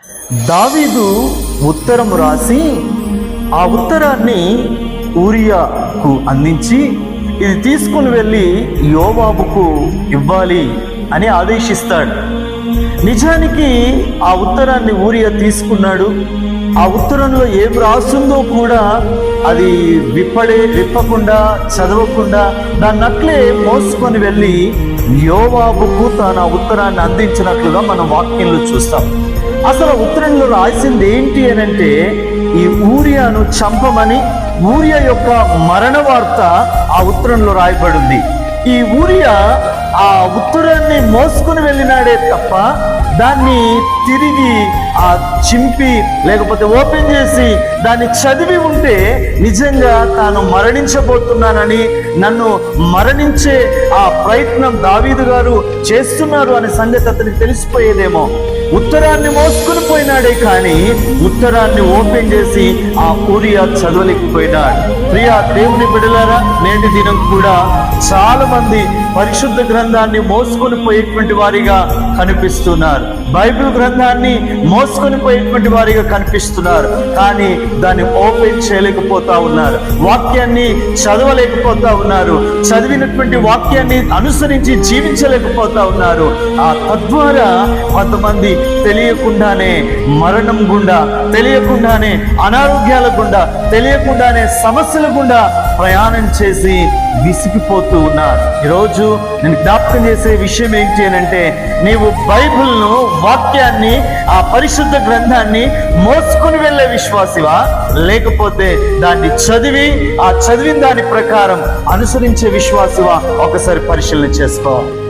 దావీదు ఉత్తరం రాసి ఆ ఉత్తరాన్ని ఊరియాకు అందించి ఇది తీసుకుని వెళ్ళి యోవాబుకు ఇవ్వాలి అని ఆదేశిస్తాడు. నిజానికి ఆ ఉత్తరాన్ని ఊరియా తీసుకున్నాడు. ఆ ఉత్తరంలో ఏం రాస్తుందో కూడా అది విప్పకుండా చదవకుండా దాన్ని అట్లే మోసుకొని వెళ్ళి యోవాబుకు తన ఉత్తరాన్ని అందించినట్లుగా మనం వాక్యంలో చూస్తాం. అసలు ఉత్తరంలో రాసింది ఏంటి అనంటే ఈ ఊరియాను చంపమని, ఊరియా యొక్క మరణ వార్త ఆ ఉత్తరంలో రాయబడింది. ఈ ఊరియా ఆ ఉత్తరాన్ని మోసుకుని వెళ్ళినాడే తప్ప దాన్ని తిరిగి చింపి లేకపోతే ఓపెన్ చేసి దాన్ని చదివి ఉంటే నిజంగా తాను మరణించబోతున్నానని, నన్ను మరణించే ఆ ప్రయత్నం దావీదు గారు చేస్తున్నారు అనే సంగతి అతనికి తెలిసిపోయేదేమో. ఉత్తరాన్ని మోసుకుని పోయినాడే కానీ ఉత్తరాన్ని ఓపెన్ చేసి ఆ ఊరియా చదవలేకపోయినాడు. ప్రియా దేవుని బిడ్డలారా, నేటి దినం కూడా చాలా మంది పరిశుద్ధ గ్రంథాన్ని మోసుకొని పోయేటువంటి వారిగా కనిపిస్తున్నారు. బైబిల్ గ్రంథాన్ని మోసుకొని పోయేటువంటి వారిగా కనిపిస్తున్నారు. కానీ దాన్ని ఓపెన్ చేయలేకపోతా ఉన్నారు. వాక్యాన్ని చదవలేకపోతా ఉన్నారు. చదివినటువంటి వాక్యాన్ని అనుసరించి జీవించలేకపోతా ఉన్నారు. తద్వారా కొంతమంది తెలియకుండానే మరణం గుండా, తెలియకుండానే అనారోగ్యాల గుండా, తెలియకుండానే సమస్యల గుండా ప్రయాణం చేసి విసిగిపోతూ ఉన్నారు. ఈరోజు నేను జ్ఞాపకం చేసే విషయం ఏంటి అనంటే, నీవు బైబిల్ను, వాక్యాన్ని, ఆ పరిశుద్ధ గ్రంథాన్ని మోసుకుని వెళ్ళే విశ్వాసివా, లేకపోతే దాన్ని చదివి ఆ చదివిన దాని ప్రకారం అనుసరించే విశ్వాసివా? ఒకసారి పరిశీలన చేసుకోవాలి.